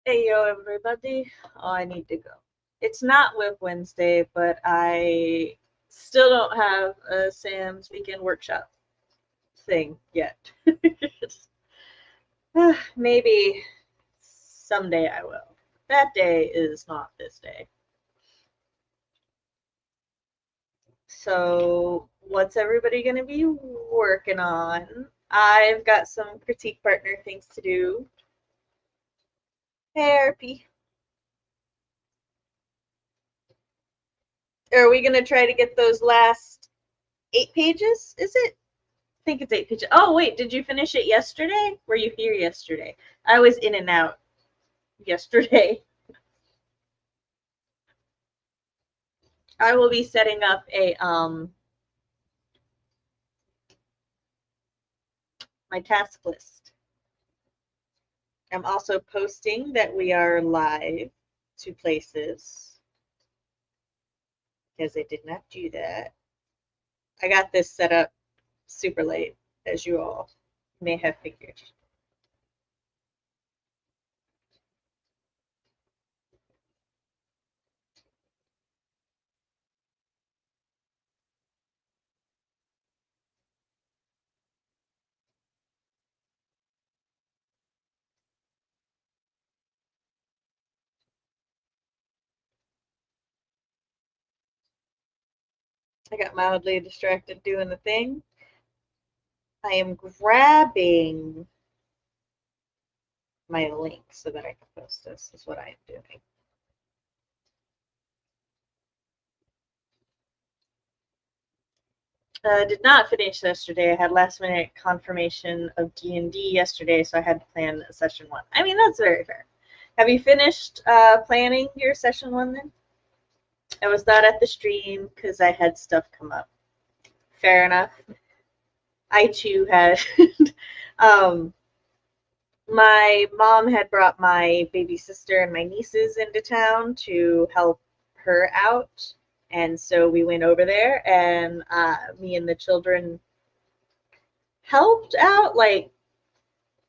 Hey yo, everybody. Oh, I need to go. It's not Whip Wednesday, but I still don't have a Sam's weekend workshop thing yet. Maybe someday I will. That day is not this day. So, what's everybody going to be working on? I've got some critique partner things to do. Hey, RP. Are we going to try to get those last 8 pages? Is it? Think it's 8 pages. Oh, wait, did you finish it yesterday? Were you here yesterday? I was in and out yesterday. I will be setting up a my task list. I'm also posting that we are live to places because I did not do that. I got this set up super late, as you all may have figured. I got mildly distracted doing the thing. I am grabbing my link so that I can post this, is what I am doing. Did not finish yesterday. I had last minute confirmation of D&D yesterday, so I had to plan session 1. I mean, that's very fair. Have you finished planning your session 1 then? I was not at the stream because I had stuff come up. Fair enough. I too had. um, my mom had brought my baby sister and my nieces into town to help her out. And so we went over there, and me and the children helped out. Like,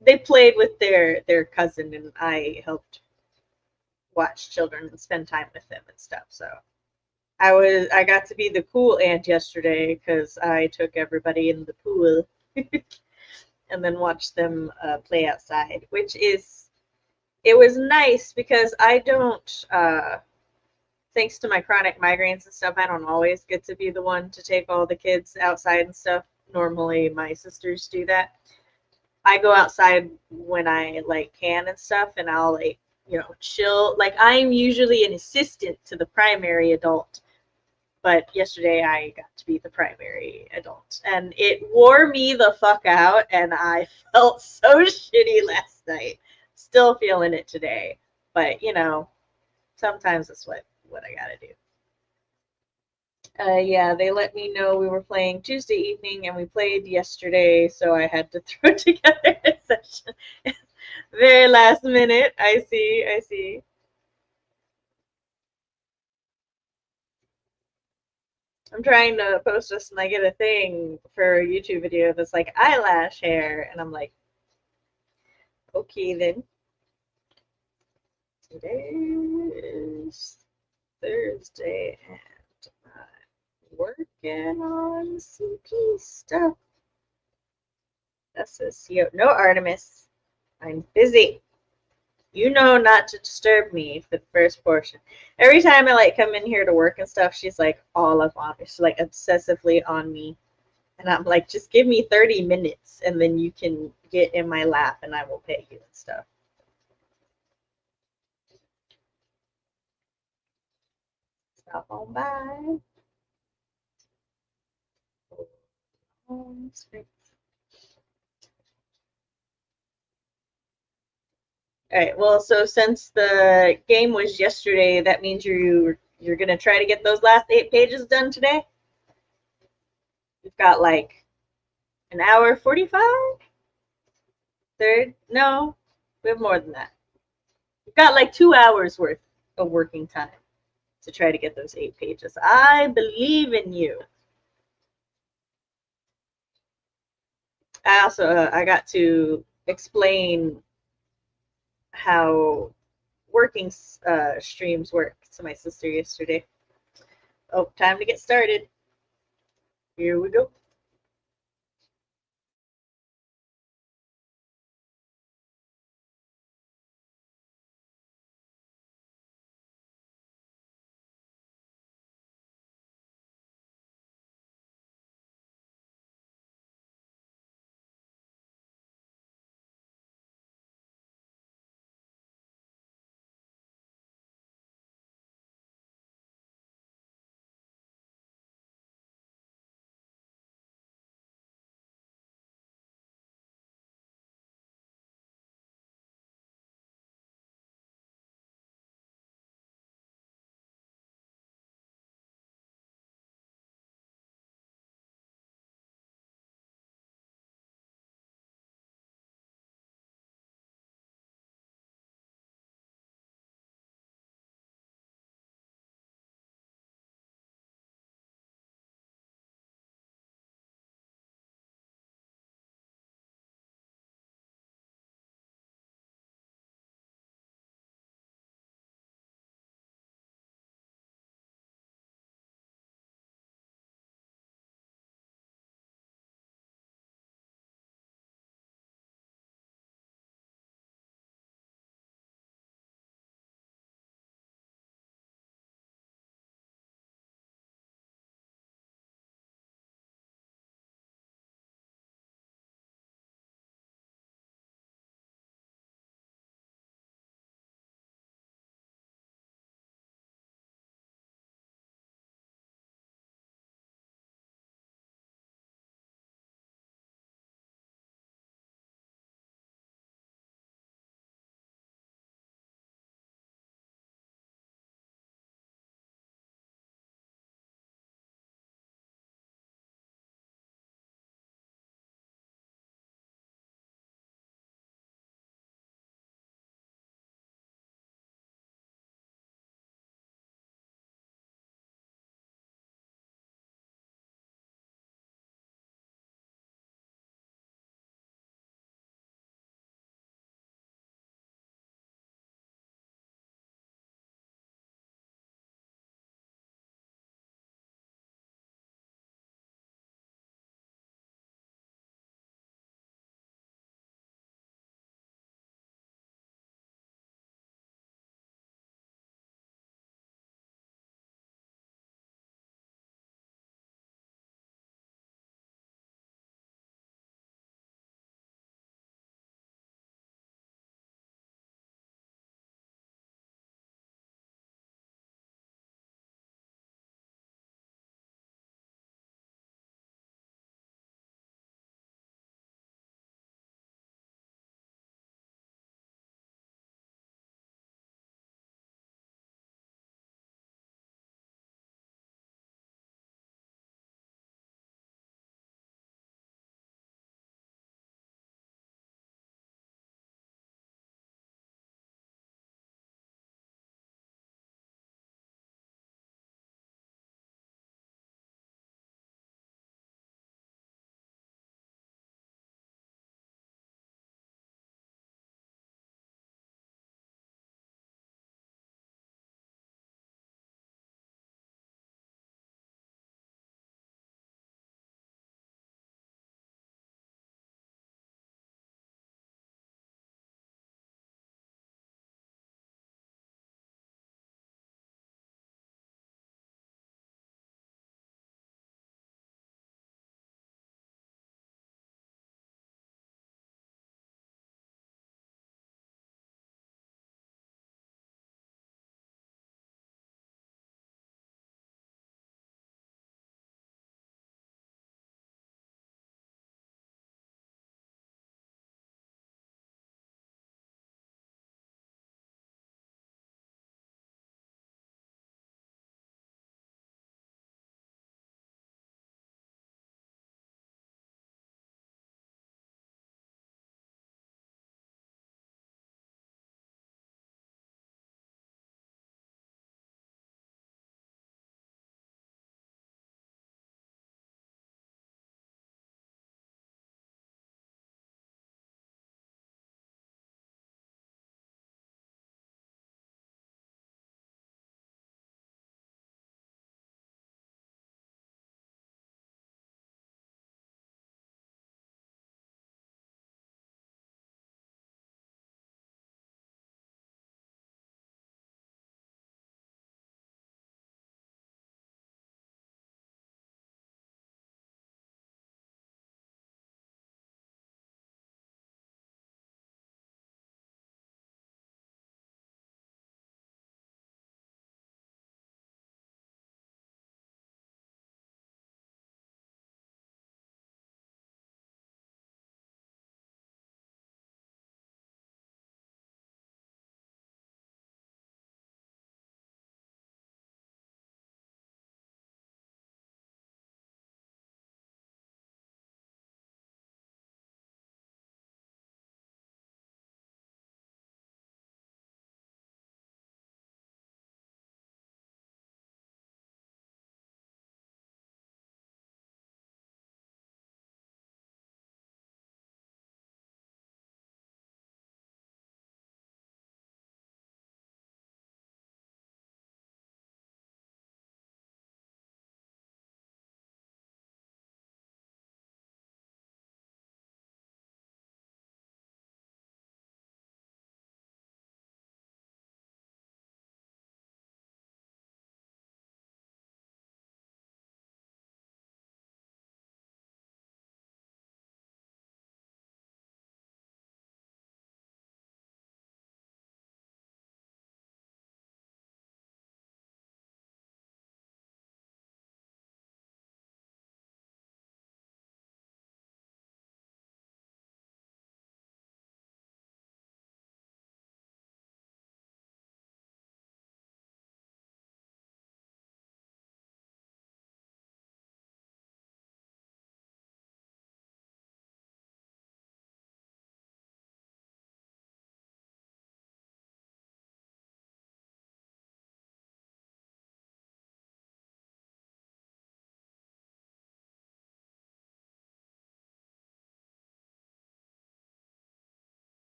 they played with their cousin, and I helped watch children and spend time with them and stuff. So I got to be the cool aunt yesterday because I took everybody in the pool and then watched them play outside, which is it was nice because I don't. Thanks to my chronic migraines and stuff, I don't always get to be the one to take all the kids outside and stuff. Normally, my sisters do that. I go outside when I like can and stuff, and I'll like chill. Like, I'm usually an assistant to the primary adult, but yesterday I got to be the primary adult, and it wore me the fuck out, and I felt so shitty last night. Still feeling it today, but sometimes that's what I gotta do. Yeah, they let me know we were playing Tuesday evening, and we played yesterday, so I had to throw together a session. Very last minute. I see. I see. I'm trying to post this, and I get a thing for a YouTube video that's like eyelash hair, and I'm like, okay then. Today is Thursday, and I'm working on CP stuff. That's a CO. No, Artemis. I'm busy. You know not to disturb me for the first portion. Every time I like come in here to work and stuff, she's like all up on me. She's like obsessively on me. And I'm like, just give me 30 minutes and then you can get in my lap and I will pay you and stuff. Stop on by. All right. Well, so since the game was yesterday, that means you're gonna try to get those last 8 pages done today. We've got like an hour 45. Third, no, we have more than that. We've got like 2 hours worth of working time to try to get those 8 pages. I believe in you. I also I got to explain how working streams work to my sister yesterday. Oh, time to get started. Here we go.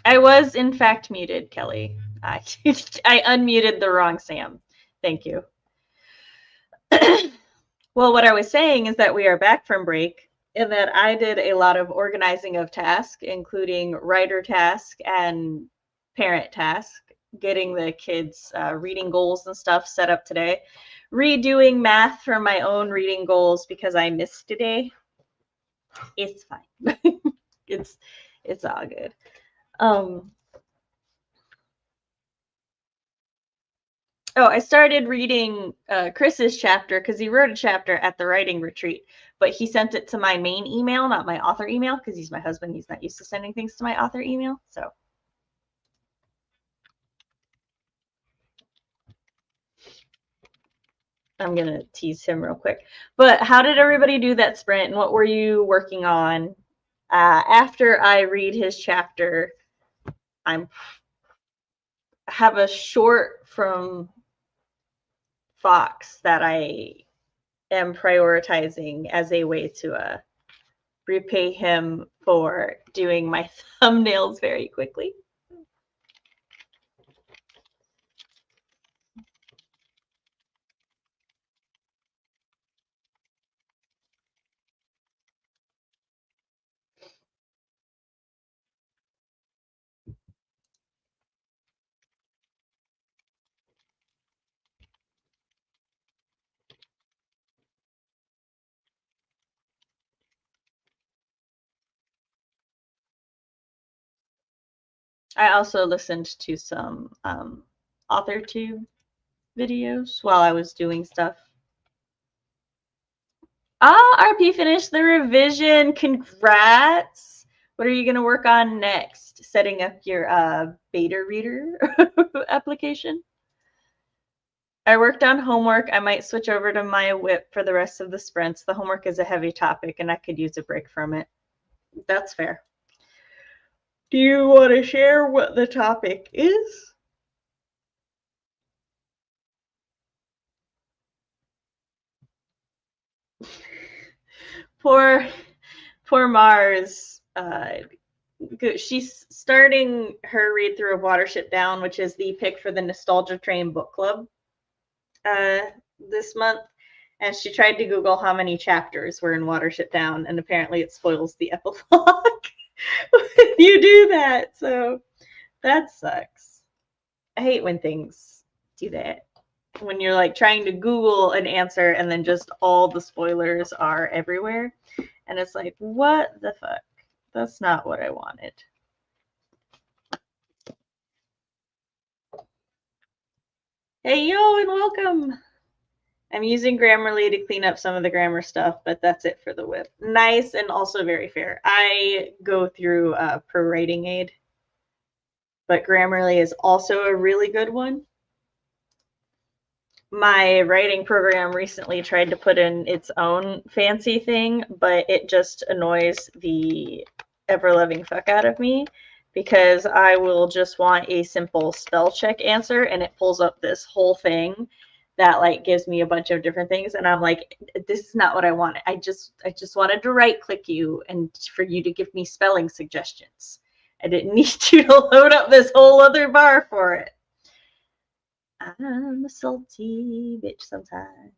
I was in fact muted, Kelly. I unmuted the wrong Sam. Thank you. Well, what I was saying is that we are back from break and that I did a lot of organizing of tasks, including writer task and parent task, getting the kids' reading goals and stuff set up today, redoing math for my own reading goals because I missed today. It's fine. it's all good. Oh, I started reading Chris's chapter because he wrote a chapter at the writing retreat, but he sent it to my main email, not my author email, because he's my husband. He's not used to sending things to my author email. So I'm going to tease him real quick. But how did everybody do that sprint, and what were you working on? After I read his chapter, I have a short from Fox that I am prioritizing as a way to repay him for doing my thumbnails very quickly. I also listened to some AuthorTube videos while I was doing stuff. RP finished the revision. Congrats. What are you going to work on next? Setting up your beta reader application? I worked on homework. I might switch over to my whip for the rest of the sprints. The homework is a heavy topic and I could use a break from it. That's fair. Do you want to share what the topic is? Poor Mars. She's starting her read through of Watership Down, which is the pick for the Nostalgia Train book club this month. And she tried to Google how many chapters were in Watership Down, and apparently it spoils the epilogue if you do that. So that sucks. I hate when things do that. When you're like trying to Google an answer and then just all the spoilers are everywhere. And it's like, what the fuck? That's not what I wanted. Hey, yo, and welcome. I'm using Grammarly to clean up some of the grammar stuff, but that's it for the whip. Nice and also very fair. I go through per writing aid, but Grammarly is also a really good one. My writing program recently tried to put in its own fancy thing, but it just annoys the ever-loving fuck out of me because I will just want a simple spell check answer and it pulls up this whole thing that like gives me a bunch of different things and I'm like, this is not what I wanted. I just wanted to right click you and for you to give me spelling suggestions. I didn't need you to load up this whole other bar for it. I'm a salty bitch sometimes.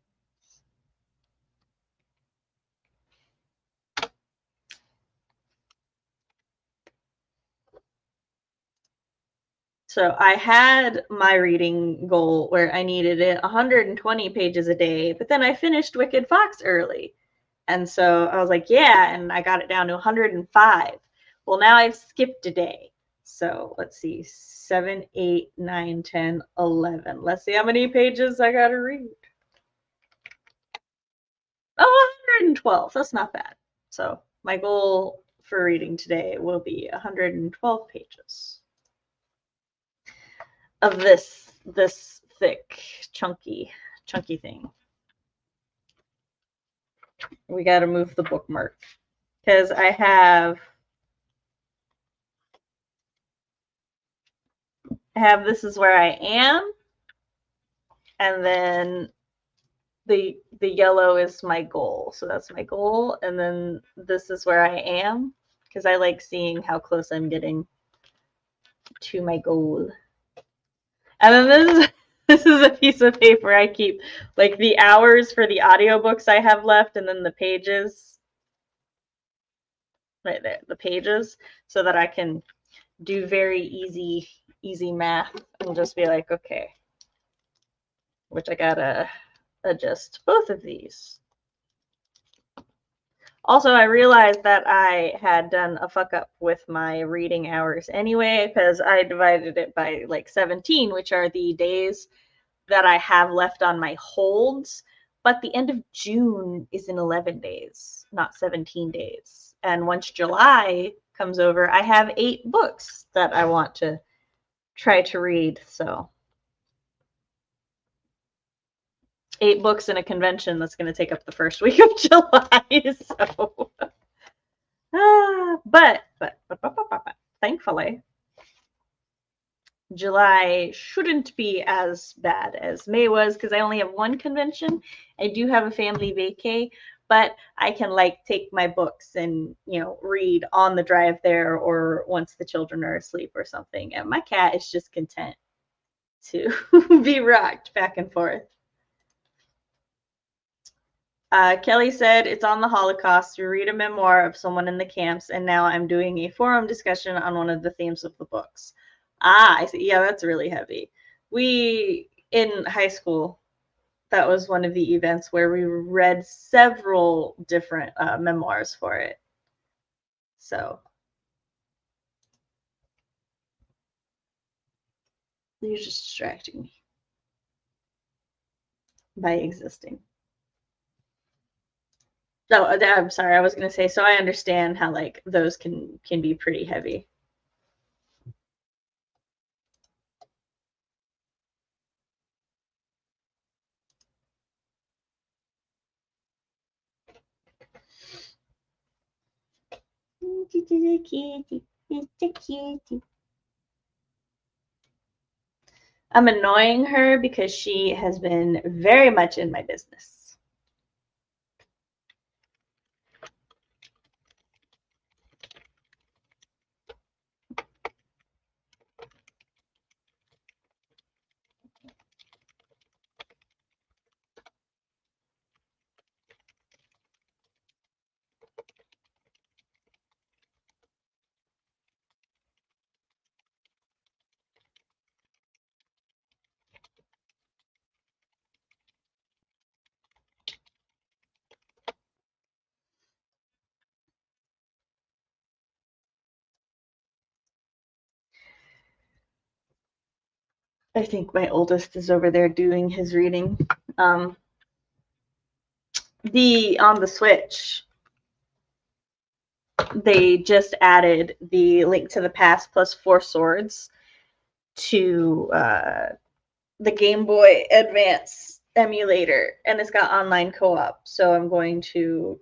So I had my reading goal where I needed it 120 pages a day, but then I finished Wicked Fox early. And so I was like, yeah, and I got it down to 105. Well, now I've skipped a day. So let's see, 7, 8, 9, 10, 11. Let's see how many pages I got to read. Oh, 112. That's not bad. So my goal for reading today will be 112 pages of this thick, chunky thing. We got to move the bookmark because I have this is where I am, and then the yellow is my goal. So that's my goal, and then this is where I am because I like seeing how close I'm getting. to my goal. And then this is a piece of paper I keep, like the hours for the audiobooks I have left, and then the pages, right there, the pages, so that I can do very easy math and just be like, okay, which I gotta adjust both of these. Also, I realized that I had done a fuck up with my reading hours anyway, because I divided it by like 17, which are the days that I have left on my holds. But the end of June is in 11 days, not 17 days. And once July comes over, I have 8 books that I want to try to read. So 8 books in a convention that's going to take up the first week of July. So, but thankfully, July shouldn't be as bad as May was because I only have 1 convention. I do have a family vacay, but I can like take my books and, you know, read on the drive there or once the children are asleep or something. And my cat is just content to be rocked back and forth. Kelly said, it's on the Holocaust. We read a memoir of someone in the camps, and now I'm doing a forum discussion on one of the themes of the books. I see. Yeah, that's really heavy. We, in high school, that was one of the events where we read several different memoirs for it. So, you're just distracting me by existing. No, I'm sorry. I was going to say, so I understand how like those can be pretty heavy. I'm annoying her because she has been very much in my business. I think my oldest is over there doing his reading. On the Switch, they just added the Link to the Past plus 4 Swords to the Game Boy Advance emulator, and it's got online co-op. So I'm going to,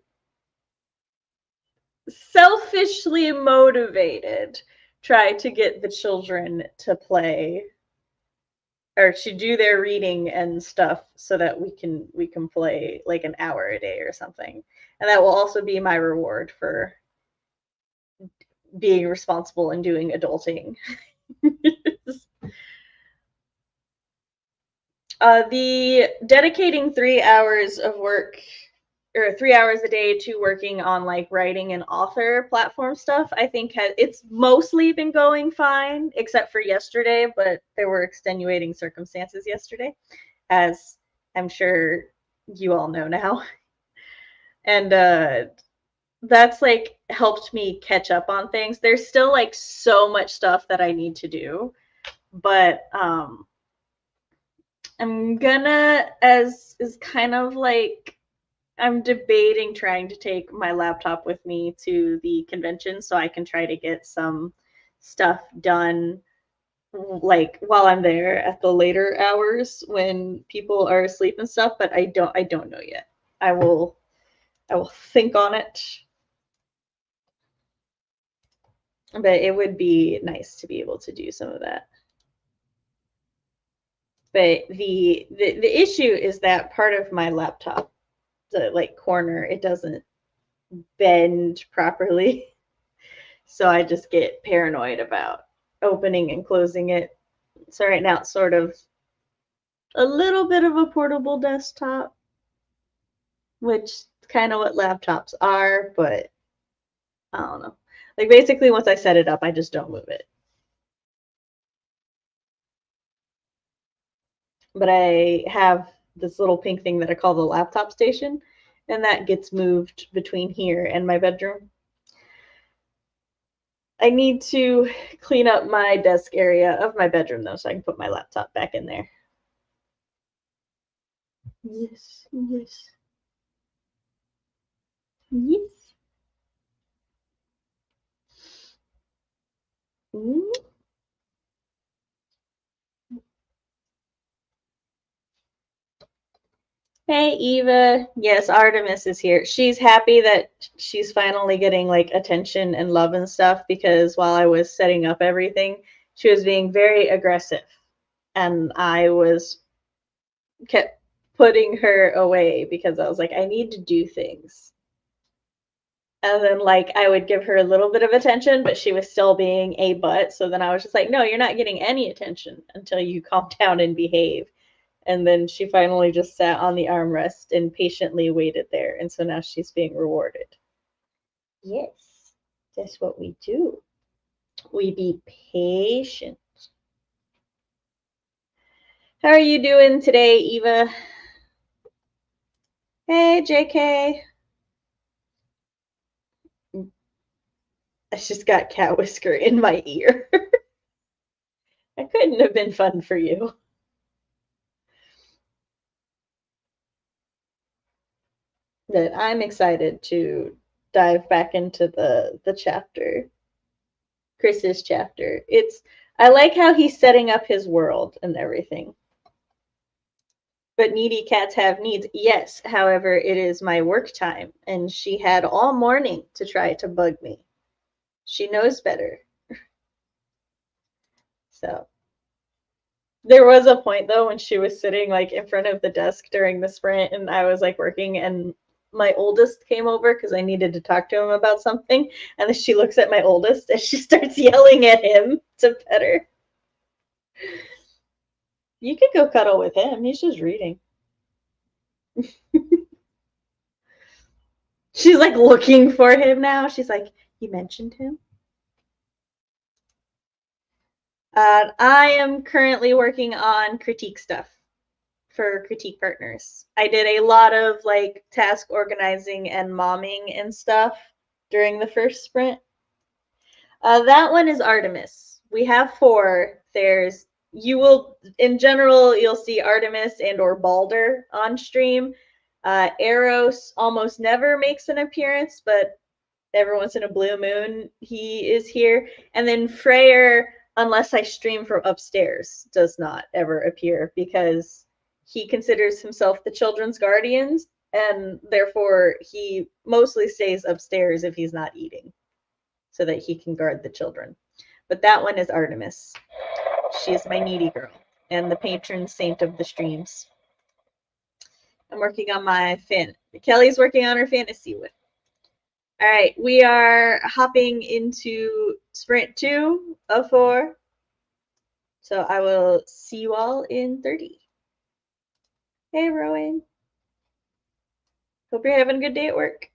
selfishly motivated, try to get the children to play or to do their reading and stuff so that we can play like an hour a day or something. And that will also be my reward for being responsible and doing adulting. The dedicating 3 hours of work or 3 hours a day to working on like writing and author platform stuff, I think it's mostly been going fine, except for yesterday, but there were extenuating circumstances yesterday, as I'm sure you all know now. And that's like helped me catch up on things. There's still like so much stuff that I need to do, but I'm gonna, as is kind of like, I'm debating trying to take my laptop with me to the convention so I can try to get some stuff done like while I'm there at the later hours when people are asleep and stuff, but I don't know yet. I will think on it. But it would be nice to be able to do some of that. But the issue is that part of my laptop, the like corner, it doesn't bend properly. So I just get paranoid about opening and closing it. So right now it's sort of a little bit of a portable desktop, which is kind of what laptops are, but I don't know. Like basically once I set it up, I just don't move it. But I have this little pink thing that I call the laptop station, and that gets moved between here and my bedroom. I need to clean up my desk area of my bedroom though, so I can put my laptop back in there. Yes, yes, yes. Mm. Hey, Eva. Yes, Artemis is here. She's happy that she's finally getting like attention and love and stuff because while I was setting up everything, she was being very aggressive and I was kept putting her away because I was like, I need to do things. And then like I would give her a little bit of attention, but she was still being a butt. So then I was just like, no, you're not getting any attention until you calm down and behave. And then she finally just sat on the armrest and patiently waited there. And so now she's being rewarded. Yes, that's what we do. We be patient. How are you doing today, Eva? Hey, JK. I just got cat whisker in my ear. That couldn't have been fun for you. But I'm excited to dive back into the chapter, Chris's chapter. I like how he's setting up his world and everything. But needy cats have needs. Yes, however, it is my work time, and she had all morning to try to bug me. She knows better. So there was a point though when she was sitting like in front of the desk during the sprint and I was like working and my oldest came over because I needed to talk to him about something. And then she looks at my oldest and she starts yelling at him to pet her. You could go cuddle with him. He's just reading. She's like looking for him now. She's like, you mentioned him? I am currently working on critique stuff for critique partners. I did a lot of like task organizing and momming and stuff during the first sprint. That one is Artemis. We have four. There's you will in general you'll see Artemis and or Balder on stream. Eros almost never makes an appearance, but every once in a blue moon he is here. And then Freyr, unless I stream from upstairs, does not ever appear because he considers himself the children's guardians and therefore he mostly stays upstairs if he's not eating so that he can guard the children. But that one is Artemis. She is my needy girl and the patron saint of the streams. I'm working on my fan. Kelly's working on her fantasy with. All right, we are hopping into sprint 2 of 4. So I will see you all in 30. Hey, Rowan. Hope you're having a good day at work.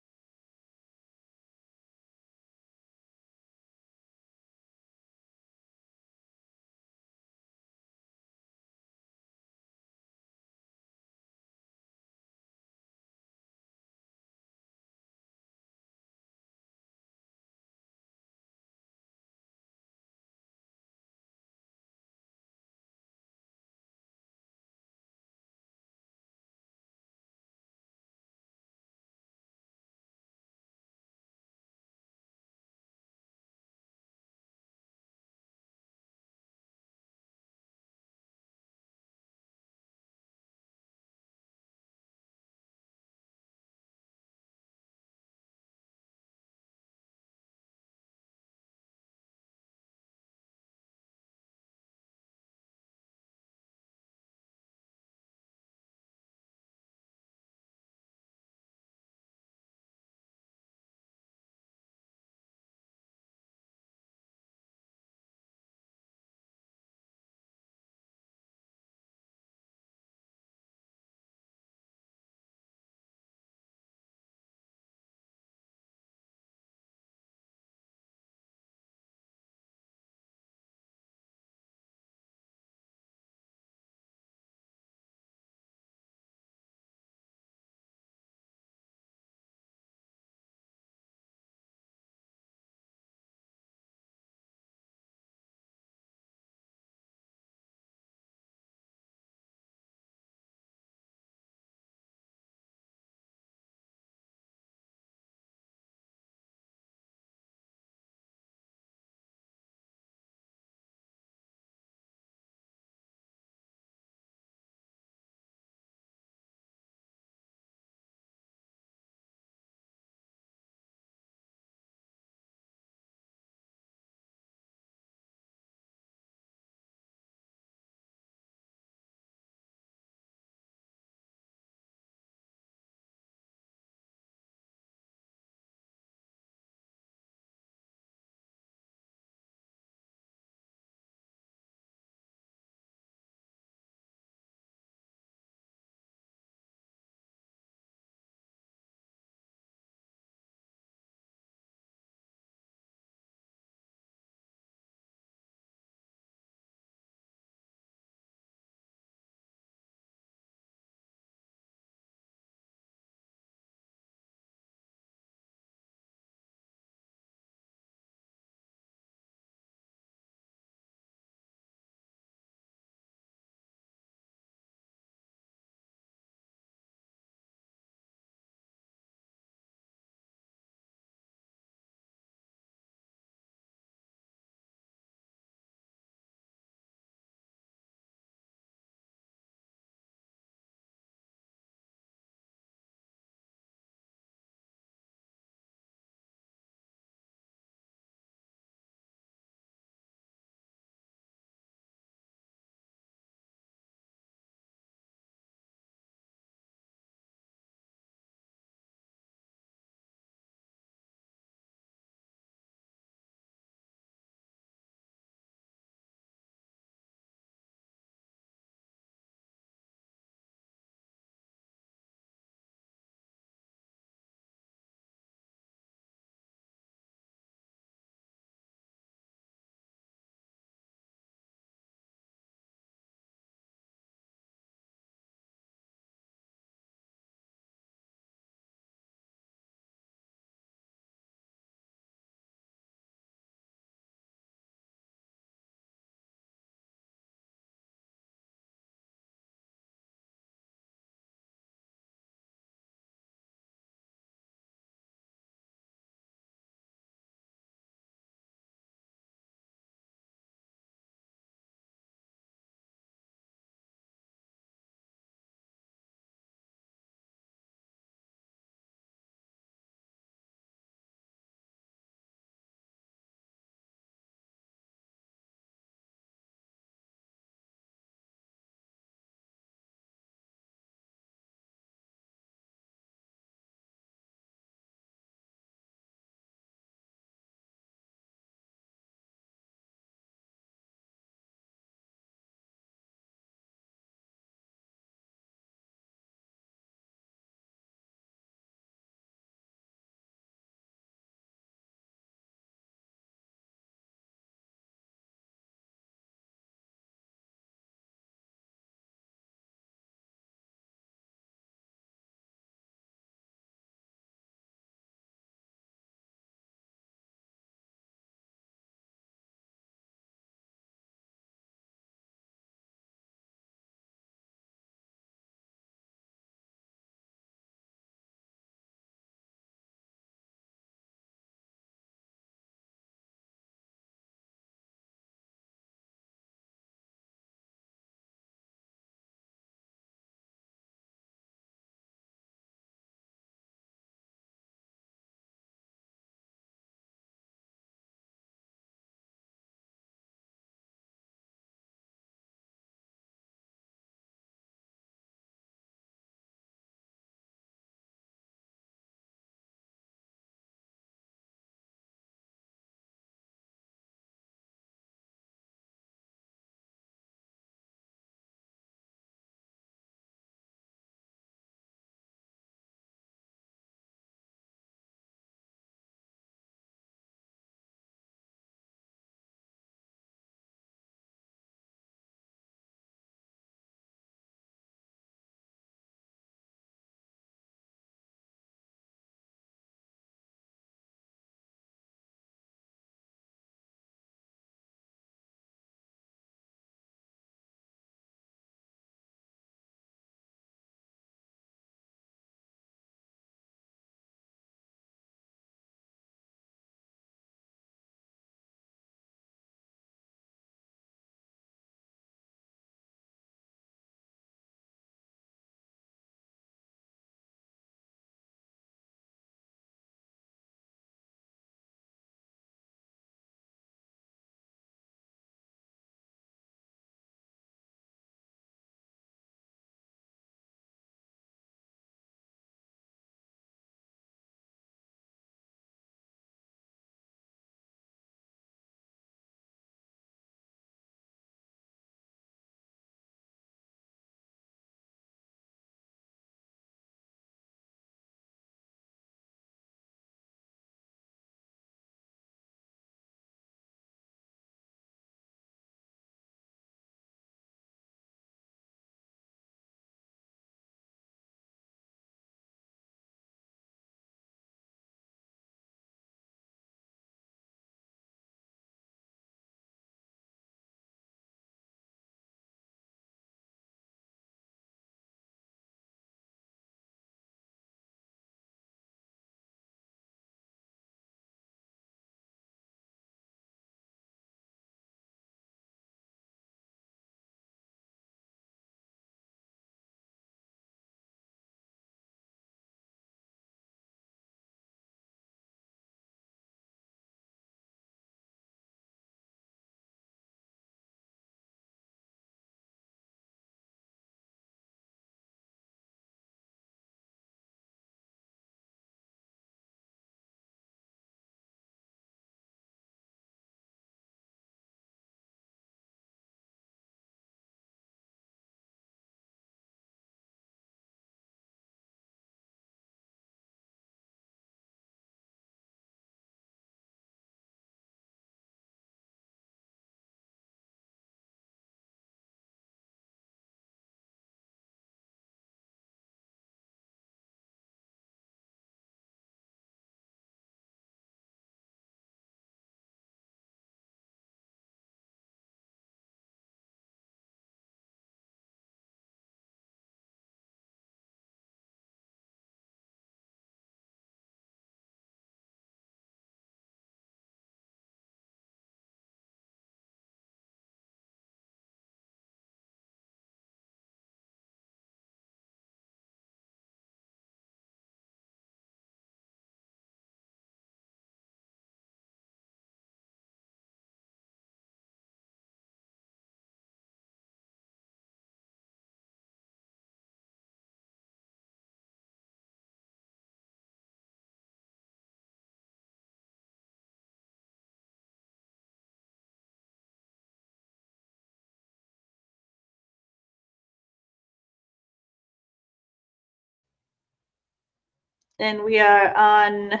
And we are on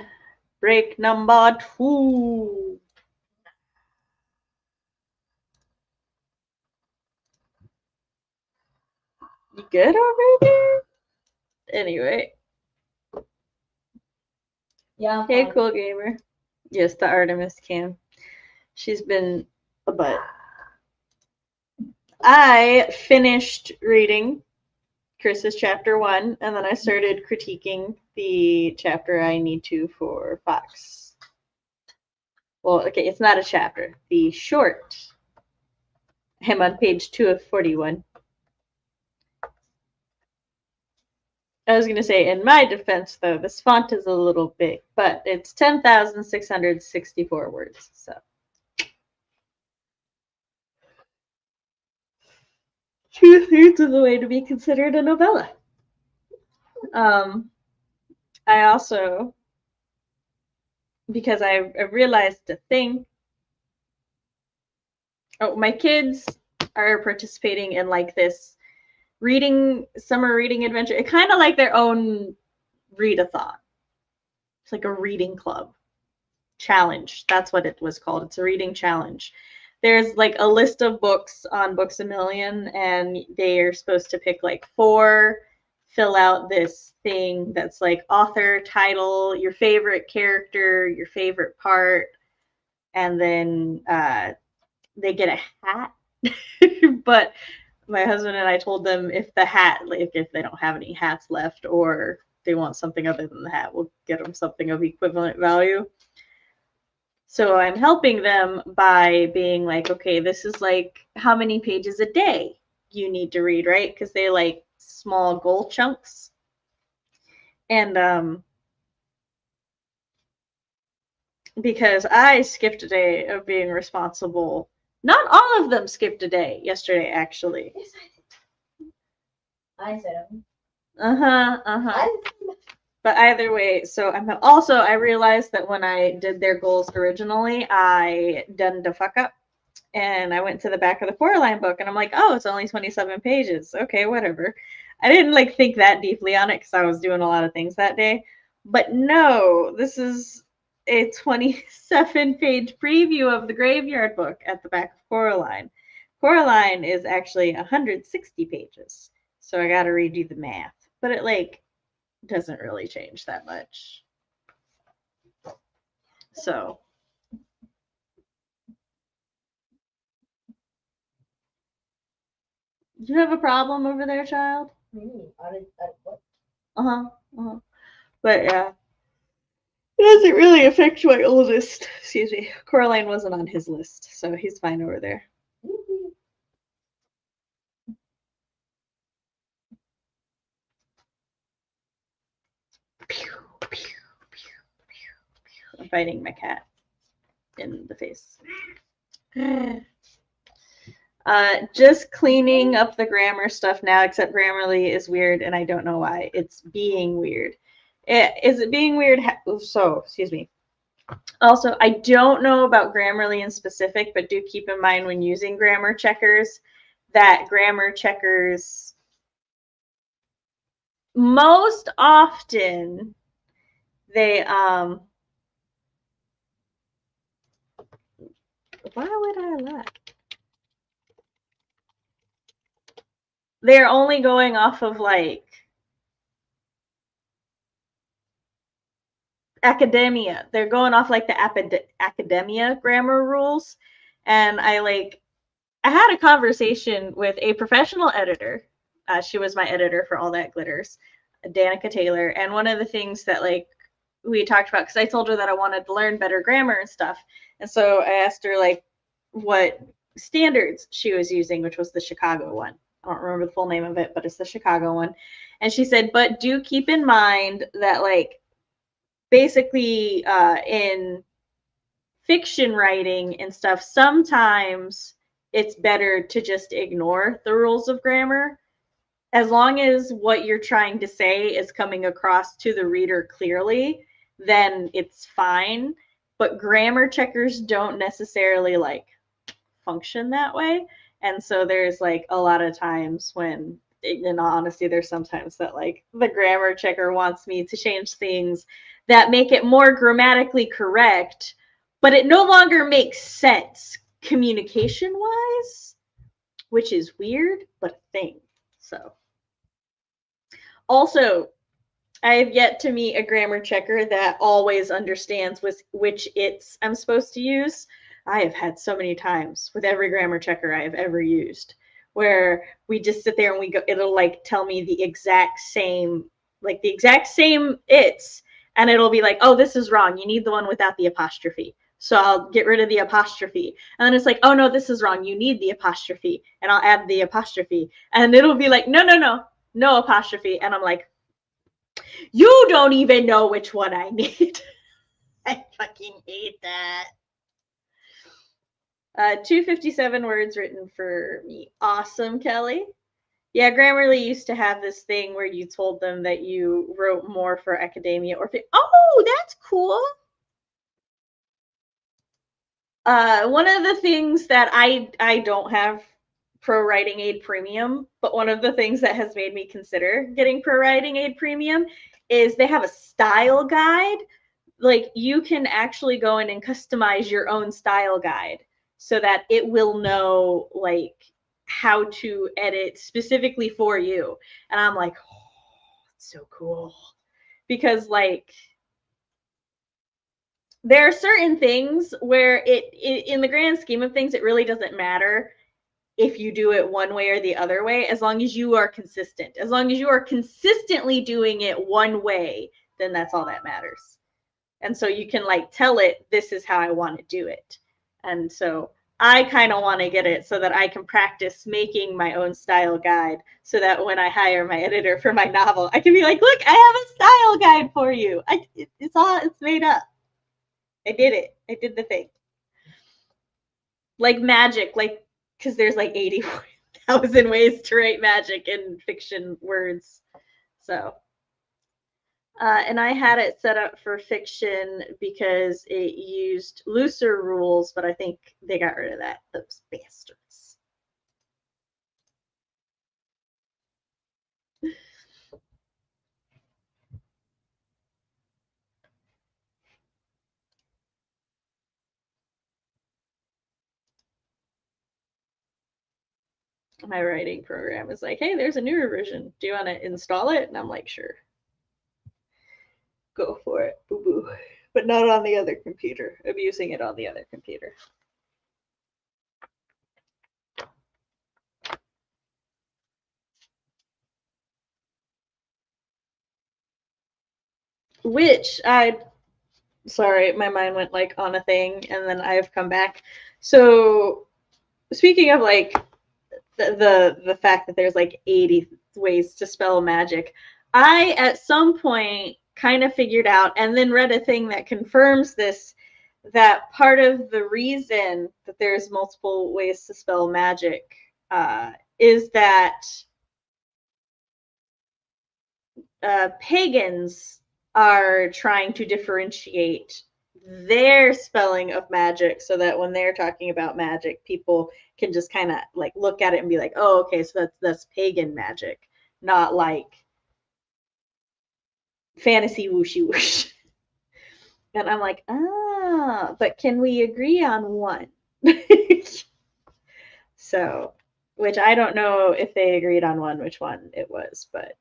break number 2. You good over there? Anyway. Yeah. Hey, cool gamer. Yes, the Artemis cam. She's been a butt. I finished reading Chris's chapter 1, and then I started critiquing the chapter I need to for Fox. Well, okay, it's not a chapter. The short. I'm on page 2 of 41. I was going to say, in my defense, though, this font is a little big, but it's 10,664 words, so. 2/3 of the way to be considered a novella. I also, because I realized a thing. Oh, my kids are participating in like this summer reading adventure. It kind of like their own readathon. It's like a reading club challenge. That's what it was called. It's a reading challenge. There's like a list of books on Books a Million, and they're supposed to pick like 4, fill out this thing that's like author, title, your favorite character, your favorite part, and then they get a hat. But my husband and I told them if the hat, like if they don't have any hats left or they want something other than the hat, we'll get them something of equivalent value. So I'm helping them by being like, okay, this is like how many pages a day you need to read, right? Because they like small goal chunks. And because I skipped a day of being responsible. Not all of them skipped a day yesterday, actually. Yes, I said. Uh-huh. But either way, so I realized that when I did their goals originally, I done the fuck up. And I went to the back of the Coraline book and I'm like, oh, it's only 27 pages. Okay, whatever. I didn't like think that deeply on it because I was doing a lot of things that day. But no, this is a 27-page preview of the Graveyard book at the back of Coraline. Coraline is actually 160 pages. So I got to redo the math. But it like doesn't really change that much. So do you have a problem over there, child? What? Uh-huh. But yeah. It doesn't really affect my oldest. Excuse me. Coraline wasn't on his list, so he's fine over there. I'm biting my cat in the face. Just cleaning up the grammar stuff now, except Grammarly is weird, and I don't know why. It's being weird. Is it being weird? So, excuse me. Also, I don't know about Grammarly in specific, but do keep in mind when using grammar checkers that grammar checkers most often they why would I lie? They're only going off of like academia. They're going off like the academia grammar rules. And I had a conversation with a professional editor. She was my editor for All That Glitters, Danica Taylor. And one of the things that like we talked about, because I told her that I wanted to learn better grammar and stuff. And so I asked her like what standards she was using, which was the Chicago one. I don't remember the full name of it, but it's the Chicago one. And she said, but do keep in mind that like basically in fiction writing and stuff, sometimes it's better to just ignore the rules of grammar as long as what you're trying to say is coming across to the reader clearly, then it's fine. But grammar checkers don't necessarily like function that way. And so there's like a lot of times when in all honesty, there's sometimes that like the grammar checker wants me to change things that make it more grammatically correct, but it no longer makes sense communication wise, which is weird, but a thing. So, also, I have yet to meet a grammar checker that always understands which it's I'm supposed to use. I have had so many times with every grammar checker I have ever used where we just sit there and we go, it'll like tell me the exact same, it's, and it'll be like, oh, this is wrong. You need the one without the apostrophe. So I'll get rid of the apostrophe. And then it's like, oh, no, this is wrong. You need the apostrophe. And I'll add the apostrophe. And it'll be like, no, no, no, no apostrophe. And I'm like, you don't even know which one I need. I fucking hate that. 257 words written for me. Awesome, Kelly. Yeah, Grammarly used to have this thing where you told them that you wrote more for academia or oh, that's cool. One of the things that I don't have Pro Writing Aid Premium, but one of the things that has made me consider getting Pro Writing Aid Premium is they have a style guide. Like you can actually go in and customize your own style guide so that it will know like how to edit specifically for you. And I'm like, oh, it's so cool. Because like there are certain things where it in the grand scheme of things, it really doesn't matter if you do it one way or the other way, as long as you are consistent. As long as you are consistently doing it one way, then that's all that matters. And so you can like tell it, this is how I want to do it. And so I kind of want to get it so that I can practice making my own style guide so that when I hire my editor for my novel, I can be like, look, I have a style guide for you. It's made up. I did it. I did the thing. Like magic, like, because there's like 80,000 ways to write magic in fiction words. So, and I had it set up for fiction because it used looser rules, but I think they got rid of that, those bastards. My writing program is like, hey, there's a newer version. Do you want to install it? And I'm like, sure. Go for it, boo boo. But not on the other computer. I'm using it on the other computer. Which sorry, my mind went like on a thing and then I've come back. So speaking of like the fact that there's like 80 ways to spell magic, I at some point kind of figured out and then read a thing that confirms this, that part of the reason that there's multiple ways to spell magic is that pagans are trying to differentiate their spelling of magic so that when they're talking about magic, people can just kind of like look at it and be like, oh, okay, so that's pagan magic, not like fantasy wooshy woosh. And I'm like, but can we agree on one? So, which I don't know if they agreed on one, which one it was, but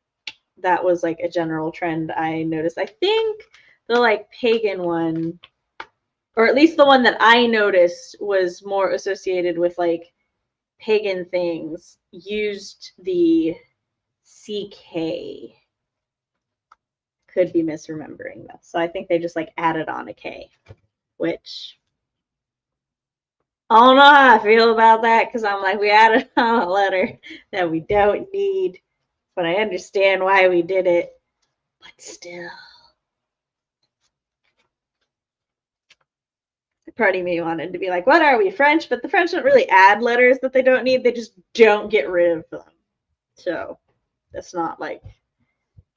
that was like a general trend I noticed. I think the like pagan one, or at least the one that I noticed, was more associated with like pagan things, used the CK. Could be misremembering though. So I think they just like added on a K, which I don't know how I feel about that because I'm like, we added on a letter that we don't need, but I understand why we did it. But still. Part of me wanted to be like, what are we, French? But the French don't really add letters that they don't need. They just don't get rid of them. So that's not like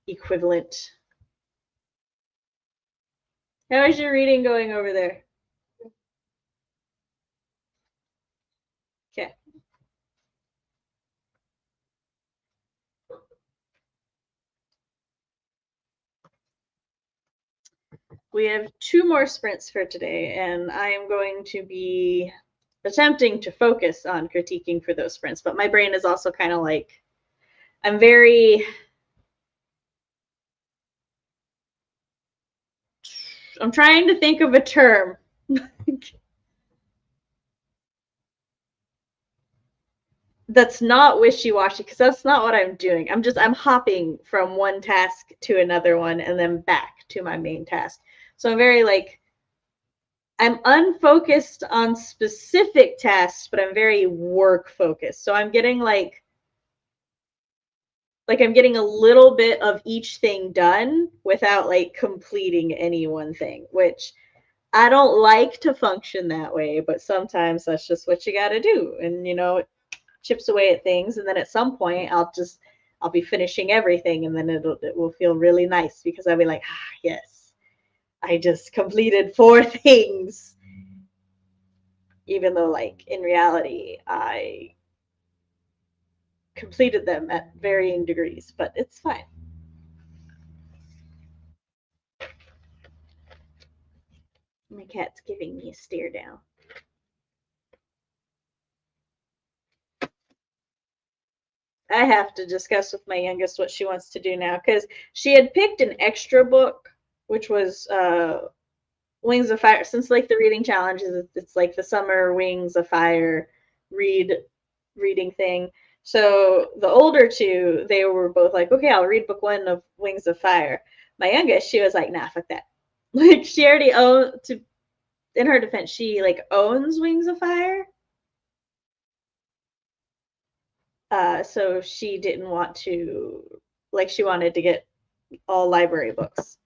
equivalent. How is your reading going over there? Okay. we have 2 more sprints for today, and I am going to be attempting to focus on critiquing for those sprints. But my brain is also kind of like, I'm trying to think of a term. That's not wishy-washy, because that's not what I'm doing. I'm hopping from one task to another one and then back to my main task. So I'm very like, I'm unfocused on specific tasks, but I'm very work focused. So I'm getting like I'm getting a little bit of each thing done without like completing any one thing, which I don't like to function that way, but sometimes that's just what you got to do. And it chips away at things, and then at some point I'll be finishing everything, and then it will feel really nice because I'll be like, yes, I just completed 4 things, even though like in reality I completed them at varying degrees, but it's fine. My cat's giving me a stare down. I have to discuss with my youngest what she wants to do now, because she had picked an extra book, which was Wings of Fire. Since like the reading challenges, it's like the summer Wings of Fire reading thing. So the older 2, they were both like, okay, I'll read book 1 of Wings of Fire. My youngest, she was like, nah, fuck that. Like she already in her defense, she like owns Wings of Fire. So she didn't want to, like, she wanted to get all library books,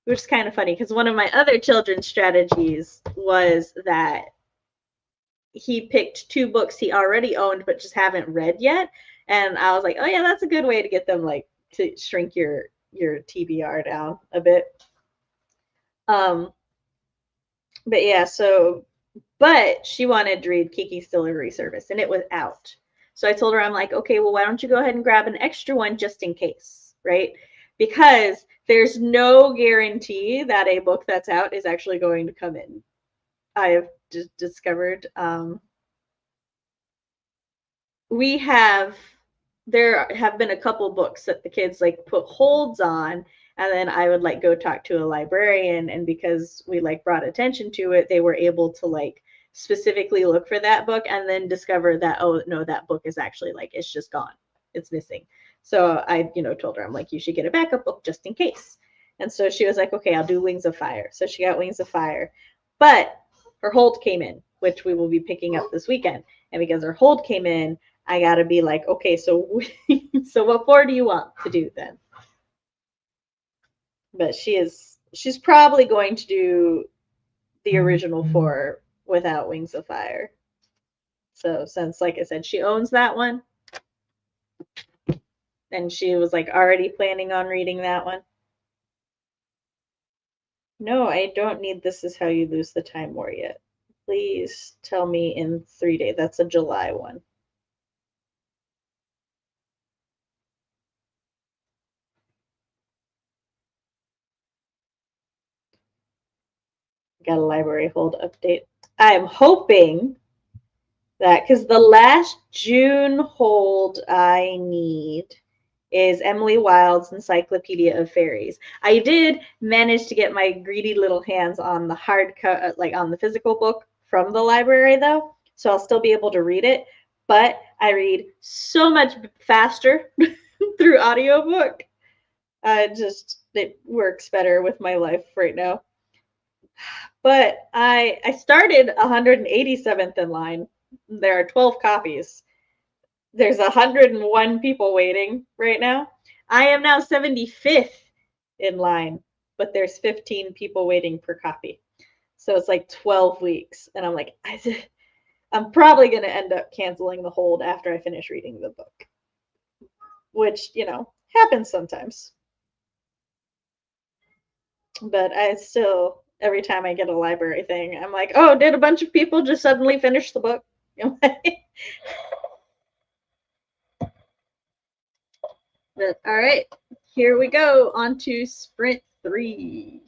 which is kind of funny because one of my other children's strategies was that he picked 2 books he already owned but just haven't read yet, and I was like, oh yeah, that's a good way to get them like to shrink your TBR down a bit. But yeah, but she wanted to read Kiki's Delivery Service, and it was out. So I told her, I'm like, okay, well, why don't you go ahead and grab an extra one just in case, right? Because there's no guarantee that a book that's out is actually going to come in. I have discovered there have been a couple books that the kids like put holds on, and then I would like go talk to a librarian, and because we like brought attention to it, they were able to like specifically look for that book and then discover that, oh no, that book is actually like, it's just gone, it's missing. So I told her, I'm like, you should get a backup book just in case. And so she was like, okay, I'll do Wings of Fire. So she got Wings of Fire, but her hold came in, which we will be picking up this weekend. And because her hold came in, I gotta be like, okay, so so what 4 do you want to do then? But she's probably going to do the original 4 without Wings of Fire. So since, like I said, she owns that one, and she was like already planning on reading that one. No, I don't need This Is How You Lose the Time War yet. Please tell me in 3 days. That's a July one. Got a library hold update. I'm hoping that, because the last June hold I need is Emily Wilde's Encyclopedia of Fairies. I did manage to get my greedy little hands on the like on the physical book from the library though, so I'll still be able to read it, but I read so much faster through audiobook. It works better with my life right now. But I started 187th in line. There are 12 copies. There's 101 people waiting right now. I am now 75th in line, but there's 15 people waiting per copy. So it's like 12 weeks. And I'm like, I'm probably going to end up canceling the hold after I finish reading the book, which, happens sometimes. But I still, every time I get a library thing, I'm like, oh, did a bunch of people just suddenly finish the book? But all right, here we go on to sprint 3.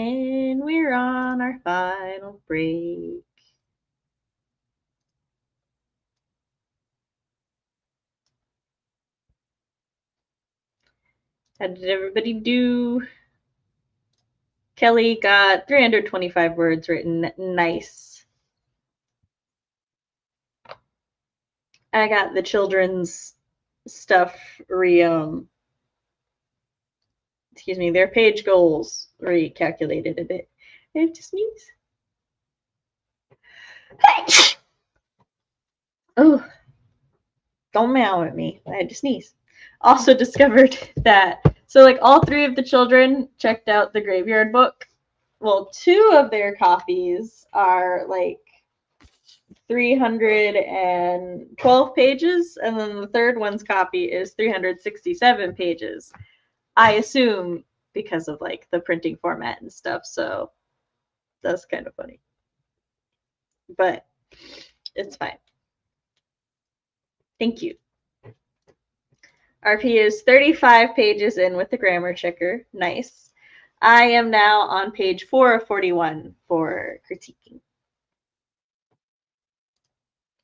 And we're on our final break. How did everybody do? Kelly got 325 words written. Nice. I got the children's stuff their page goals recalculated a bit. I have to sneeze. Oh, don't meow at me. I had to sneeze. Also discovered that, so like all three of the children checked out the graveyard book. Well, two of their copies are like 312 pages, and then the third one's copy is 367 pages. I assume because of like the printing format and stuff, so that's kind of funny. But it's fine. Thank you. RP is 35 pages in with the grammar checker. Nice. I am now on page 4 of 41 for critiquing.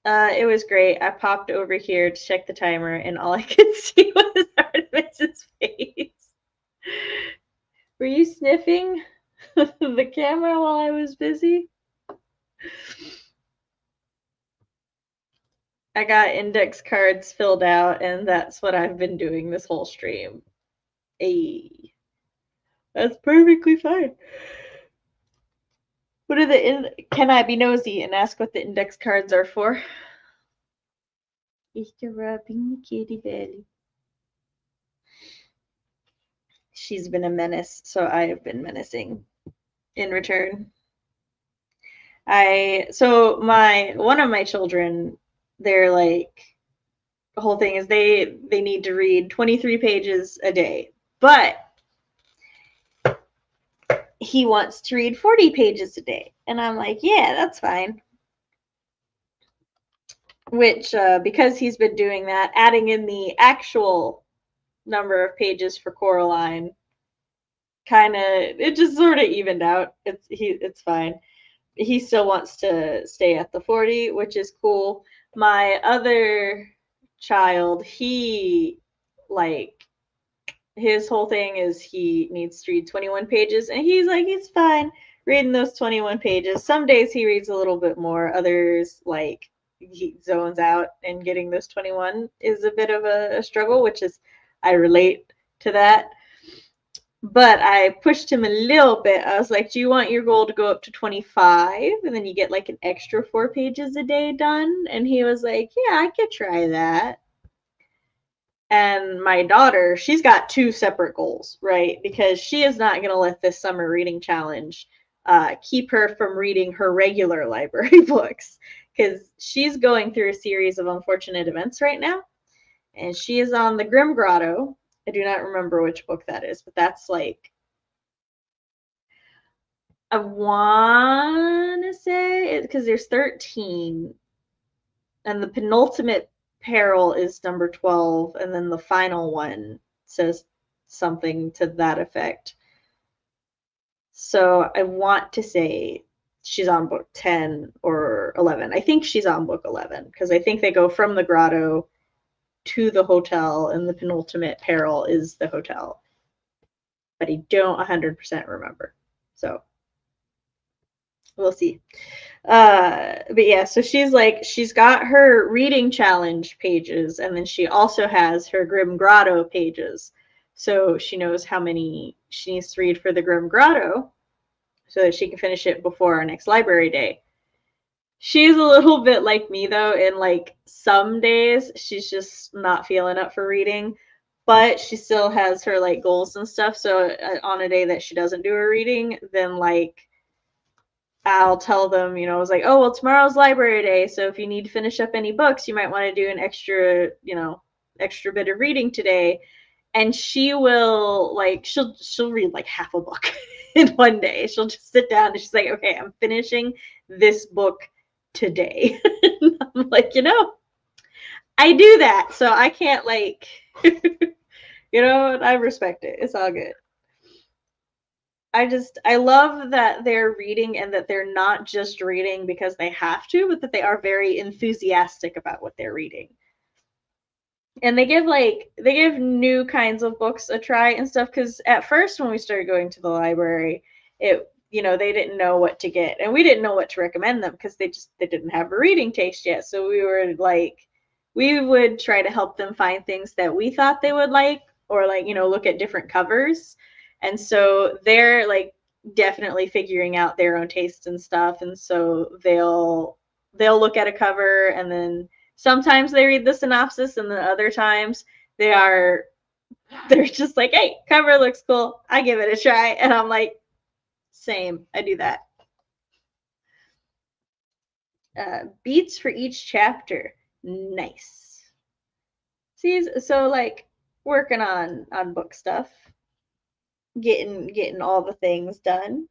It was great. I popped over here to check the timer, and all I could see was Artemis's face. Were you sniffing the camera while I was busy? I got index cards filled out, and that's what I've been doing this whole stream. Hey, that's perfectly fine. What are can I be nosy and ask what the index cards are for? Rubbing the kitty belly. She's been a menace, so I have been menacing in return. One of my children, they're like, the whole thing is they need to read 23 pages a day, but he wants to read 40 pages a day, and I'm like, yeah, that's fine. Which because he's been doing that, adding in the actual number of pages for Coraline, it just sort of evened out. It's fine. He still wants to stay at the 40, which is cool. My other child, his whole thing is he needs to read 21 pages, and he's like, it's fine reading those 21 pages. Some days he reads a little bit more, others like he zones out, and getting those 21 is a bit of a struggle, which is, I relate to that. But I pushed him a little bit. I was like, do you want your goal to go up to 25? And then you get like an extra 4 pages a day done? And he was like, yeah, I could try that. And my daughter, she's got 2 separate goals, right? Because she is not going to let this summer reading challenge keep her from reading her regular library books. Because she's going through a series of unfortunate events right now. And she is on the Grim Grotto. I do not remember which book that is, but that's like, I want to say, because there's 13, and the penultimate peril is number 12, and then the final one says something to that effect. So I want to say she's on book 10 or 11. I think she's on book 11, because I think they go from the grotto to the hotel, and the penultimate peril is the hotel. But I don't 100% remember. So we'll see. But yeah, so she's got her reading challenge pages, and then she also has her Grim Grotto pages. So she knows how many she needs to read for the Grim Grotto so that she can finish it before our next library day. She's a little bit like me, though, in like some days she's just not feeling up for reading, but she still has her like goals and stuff. So on a day that she doesn't do her reading, then like I'll tell them, I was like, oh, well, tomorrow's library day, so if you need to finish up any books, you might want to do an extra bit of reading today. And she will she'll read like half a book in one day. She'll just sit down and she's like, okay, I'm finishing this book today. I'm like, I do that, so I can't I respect it. It's all good. I love that they're reading and that they're not just reading because they have to, but that they are very enthusiastic about what they're reading. And they give new kinds of books a try and stuff, because at first when we started going to the library, they didn't know what to get, and we didn't know what to recommend them because they didn't have a reading taste yet. So we would try to help them find things that we thought they would like, or look at different covers. And so they're definitely figuring out their own tastes and stuff, and so they'll look at a cover, and then sometimes they read the synopsis, and then other times they're just like, hey, cover looks cool, I give it a try. And I'm like, same, I do that. Beats for each chapter. Nice. See, so working on book stuff, getting all the things done.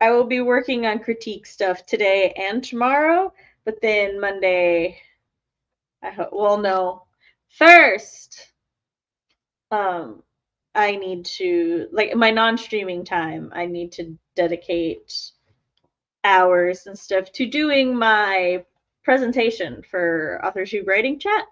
I will be working on critique stuff today and tomorrow, but then Monday, no. First, I need to, my non-streaming time, I need to dedicate hours and stuff to doing my presentation for AuthorTube Writing Chat.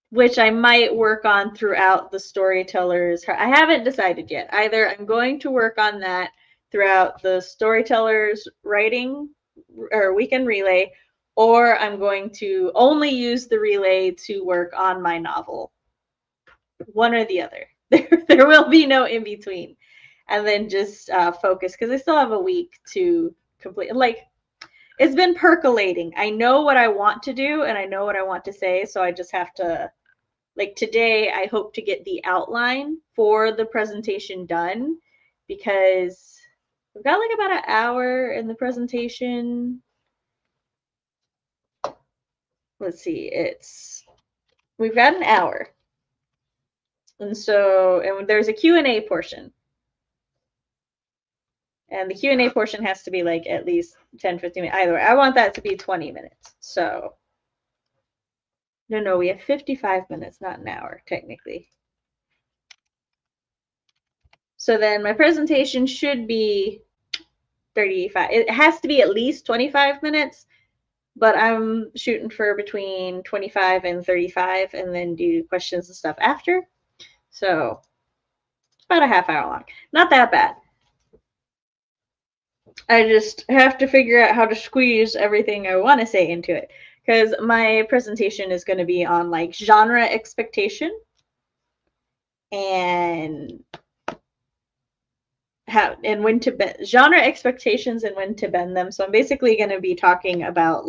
Which I might work on throughout the Storytellers. I haven't decided yet. Either I'm going to work on that throughout the Storytellers Writing or Weekend Relay, or I'm going to only use the relay to work on my novel. One or the other. There will be no in between. And then just focus, because I still have a week to complete. It's been percolating. I know what I want to do and I know what I want to say, so I just have to, today, I hope to get the outline for the presentation done, because we've got about an hour in the presentation. Let's see, we've got an hour. And there's a Q&A portion. And the Q&A portion has to be at least 10, 15 minutes. Either way, I want that to be 20 minutes. So, no, we have 55 minutes, not an hour, technically. So then my presentation should be 35. It has to be at least 25 minutes, but I'm shooting for between 25 and 35, and then do questions and stuff after. So it's about a half hour long. Not that bad. I just have to figure out how to squeeze everything I want to say into it, because my presentation is going to be on genre expectation and when to bend genre expectations and when to bend them. So I'm basically going to be talking about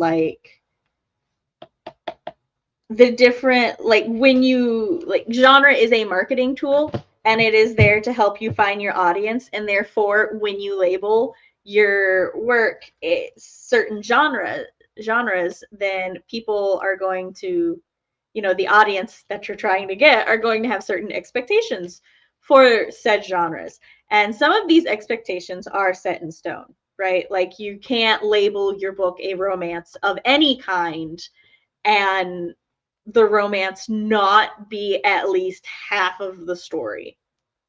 the different, when you genre is a marketing tool, and it is there to help you find your audience, and therefore when you label your work certain genres, then people are going to, the audience that you're trying to get are going to have certain expectations for said genres. And some of these expectations are set in stone, right? You can't label your book a romance of any kind and the romance not be at least half of the story,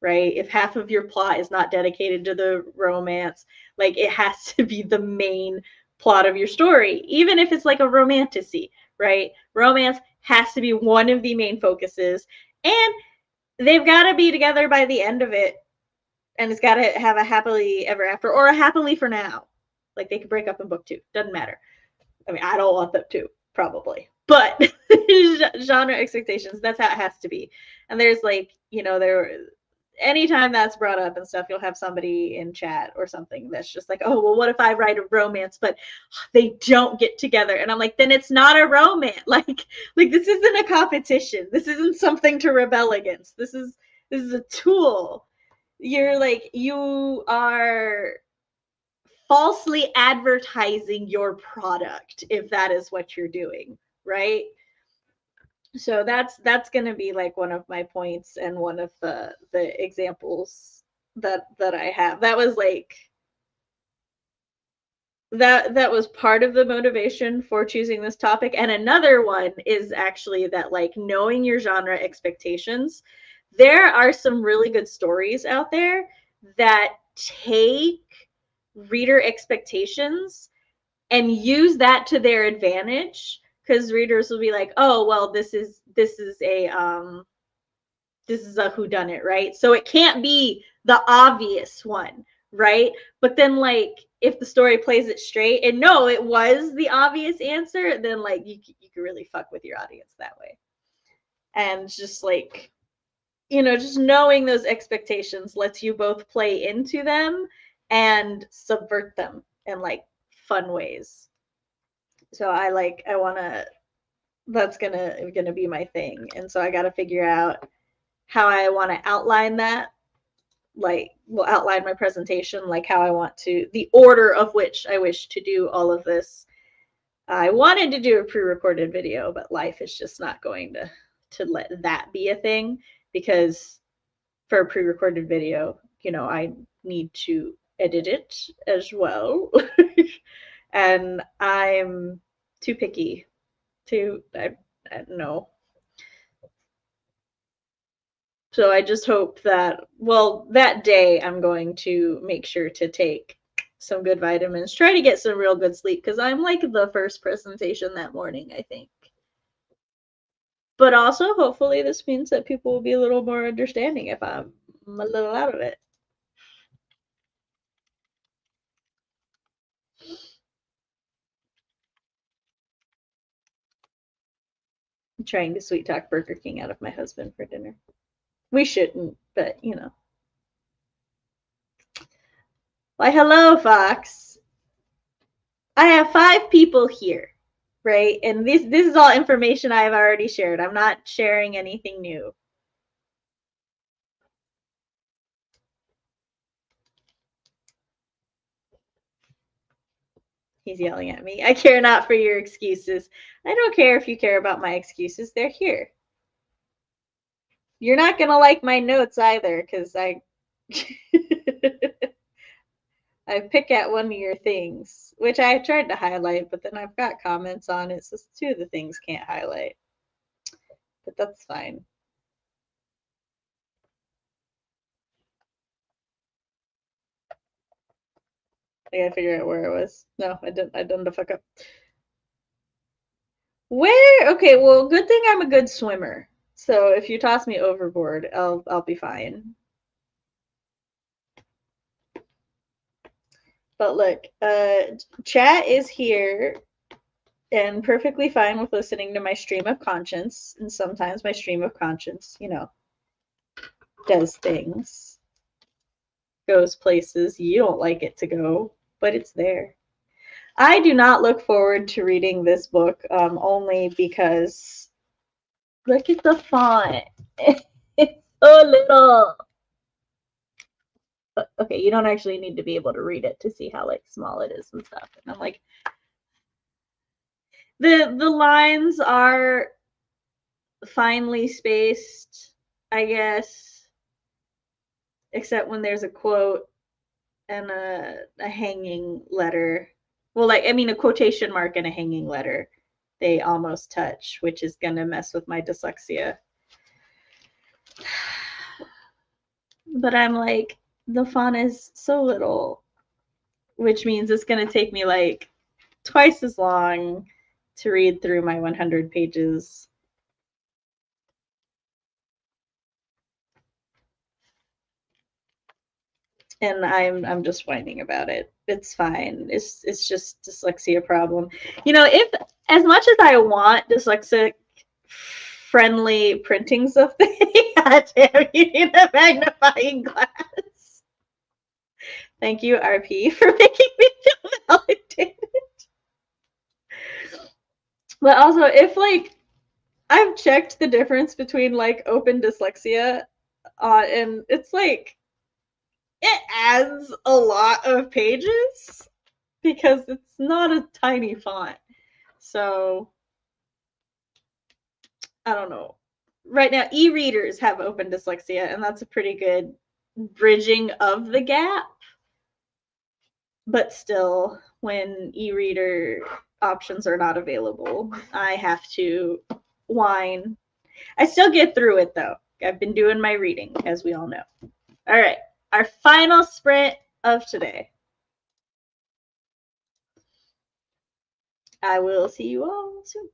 right? If half of your plot is not dedicated to the romance, it has to be the main plot of your story, even if it's a romantasy, right? Romance has to be one of the main focuses, and they've got to be together by the end of it, and it's got to have a happily ever after or a happily for now. They could break up in book 2, doesn't matter. I mean, I don't want them to, probably, but genre expectations, that's how it has to be. And there's anytime that's brought up and stuff, you'll have somebody in chat or something that's just oh, well, what if I write a romance but they don't get together? And I'm then it's not a romance. This isn't a competition. This isn't something to rebel against. This is a tool. You are falsely advertising your product if that is what you're doing, right? So that's going to be one of my points, and one of the examples that I have. That was that was part of the motivation for choosing this topic. And another one is actually that, like, knowing your genre expectations. There are some really good stories out there that take reader expectations and use that to their advantage, because readers will be like, oh well, this is a whodunit, right? So it can't be the obvious one, right? But then, like, if the story plays it straight and no, it was the obvious answer, then, like, you can really fuck with your audience that way. And just, like, just knowing those expectations lets you both play into them and subvert them in, like, fun ways. So I want to, that's gonna be my thing. And so I got to figure out how I want to outline that. Like, will outline my presentation, like how I want to, the order of which I wish to do all of this. I wanted to do a pre-recorded video, but life is just not going to let that be a thing, because for a pre-recorded video, I need to edit it as well. And I'm too picky to, I don't know. So I just hope that, well, that day I'm going to make sure to take some good vitamins, try to get some real good sleep, because I'm like the first presentation that morning, I think. But also, hopefully, this means that people will be a little more understanding if I'm a little out of it. I'm trying to sweet talk Burger King out of my husband for dinner. We shouldn't, but Why, hello, Fox. I have 5 people here, right? And this is all information I've already shared. I'm not sharing anything new. He's yelling at me. I care not for your excuses. I don't care if you care about my excuses. They're here. You're not going to like my notes either, because I I pick at one of your things, which I tried to highlight, but then I've got comments on it, so 2 of the things can't highlight. But that's fine. I gotta figure out where I was. No, I done the fuck up. Where? Okay, well, good thing I'm a good swimmer. So if you toss me overboard, I'll be fine. But look, chat is here and perfectly fine with listening to my stream of conscience. And sometimes my stream of conscience, does things, goes places you don't like it to go, but it's there. I do not look forward to reading this book, only because look at the font. It's so little. Okay, you don't actually need to be able to read it to see how, like, small it is and stuff. And I'm like, the lines are finely spaced, I guess, except when there's a quote and a hanging letter. Well, like, I mean, a quotation mark and a hanging letter. They almost touch, which is gonna mess with my dyslexia. But I'm like, the font is so little, which means it's gonna take me like twice as long to read through my 100 pages. And I'm just whining about it. It's fine. It's just dyslexia problem. If, as much as I want dyslexic friendly printings of things, damn, you need a magnifying glass. Thank you, RP, for making me feel validated. But also, if, like, I've checked the difference between, like, open dyslexia, and it's like, it adds a lot of pages because it's not a tiny font. So, I don't know. Right now, e-readers have open dyslexia, and that's a pretty good bridging of the gap. but still, when e-reader options are not available, I have to whine. I still get through it though. I've been doing my reading, as we all know. All right, our final sprint of today. I will see you all soon.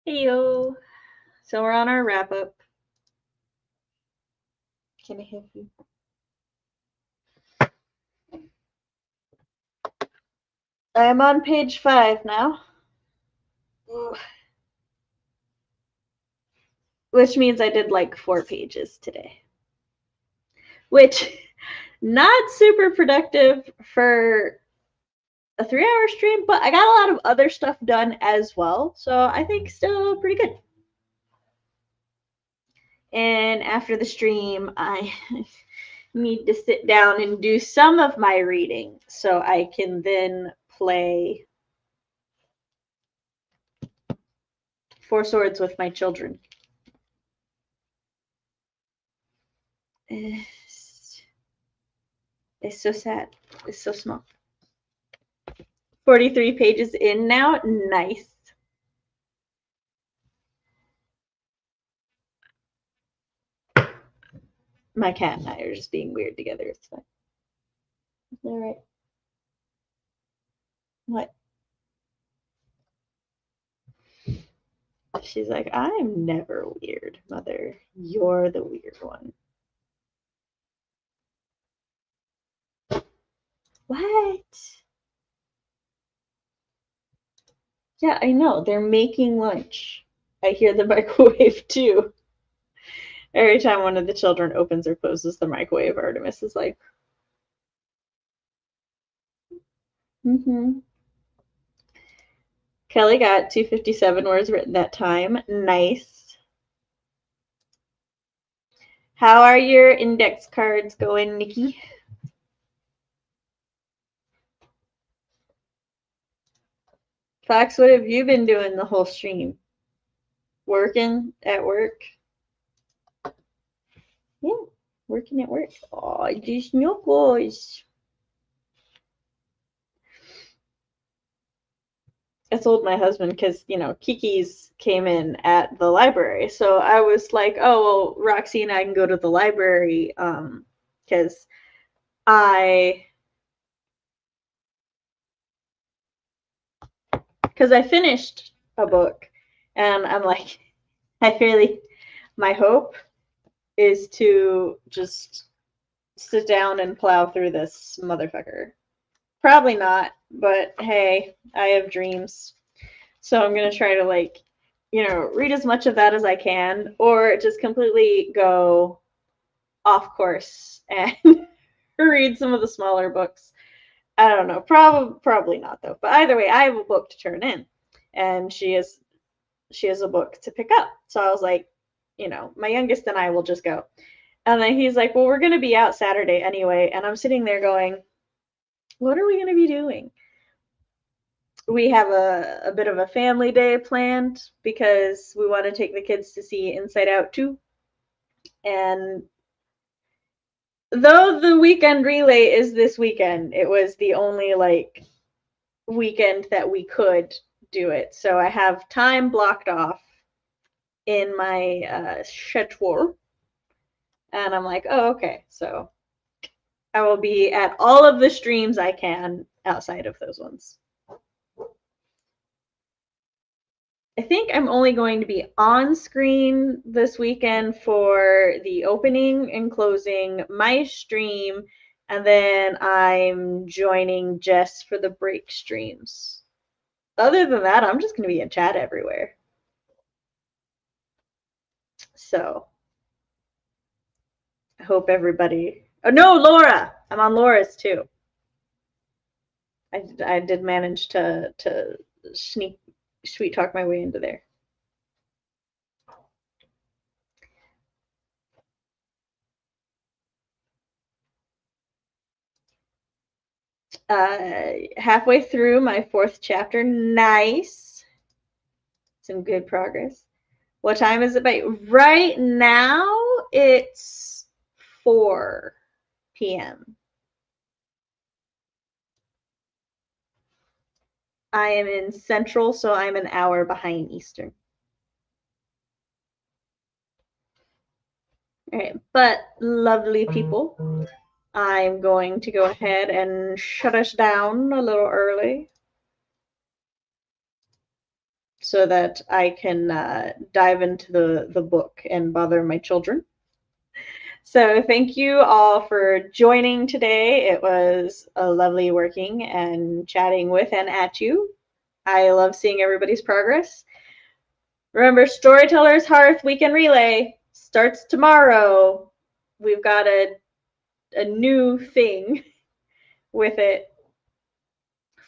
Heyo. So we're on our wrap up. Can I help you? I'm on page 5 now. Which means I did like 4 pages today. Which, not super productive for a 3-hour stream, but I got a lot of other stuff done as well. So I think still pretty good. And after the stream, I need to sit down and do some of my reading so I can then play Four Swords with my children. It's so sad. It's so small. 43 pages in now. Nice. My cat and I are just being weird together. It's fine. Is that right? What? She's like, I'm never weird, Mother. You're the weird one. What? Yeah, I know. They're making lunch. I hear the microwave too. Every time one of the children opens or closes the microwave, Artemis is like, Kelly got 257 words written that time. Nice. How are your index cards going, Nikki? Fox, what have you been doing the whole stream? Working at work? Yeah, working at work. Oh, these knuckles. I told my husband because, Kiki's came in at the library. So I was like, oh, well, Roxy and I can go to the library because I finished a book and I'm like, my hope is to just sit down and plow through this motherfucker. Probably not, but hey, I have dreams. So I'm going to try to read as much of that as I can or just completely go off course and read some of the smaller books. I don't know. Probably not though. But either way, I have a book to turn in and she has a book to pick up. So I was like, my youngest and I will just go. And then he's like, well, we're going to be out Saturday anyway. And I'm sitting there going, what are we going to be doing? We have a bit of a family day planned because we want to take the kids to see Inside Out 2. And though the weekend relay is this weekend, it was the only weekend that we could do it. So I have time blocked off in my schedule. And I'm like, oh, okay. So I will be at all of the streams I can outside of those ones. I think I'm only going to be on screen this weekend for the opening and closing, my stream, and then I'm joining Jess for the break streams. Other than that, I'm just going to be in chat everywhere. So I hope everybody... Oh, no, Laura! I'm on Laura's too. I did manage to sweet talk my way into there. Halfway through my 4th chapter. Nice. Some good progress. What time is it by? Right now, it's 4 p.m. I am in Central, so I'm an hour behind Eastern. All right, but lovely people, I'm going to go ahead and shut us down a little early. so that I can dive into the book and bother my children. So thank you all for joining today. It was lovely working and chatting with and at you. I love seeing everybody's progress. Remember, Storytellers Hearth Weekend Relay starts tomorrow. We've got a new thing with it.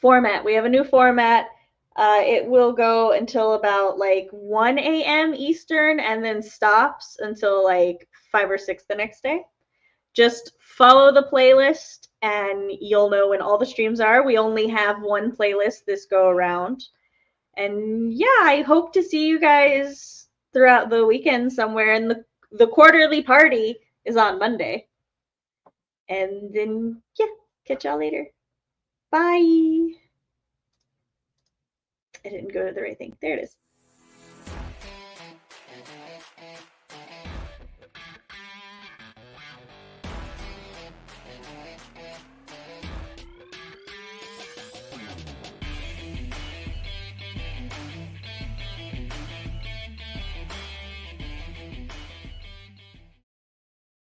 Format. We have a new format. It will go until about like 1 a.m. Eastern and then stops until like 5 or 6 the next day. Just follow the playlist and you'll know when all the streams are. We only have one playlist this go around. And yeah, I hope to see you guys throughout the weekend somewhere. And the quarterly party is on Monday. And then, yeah, catch y'all later. Bye. I didn't go to the right thing. There it is.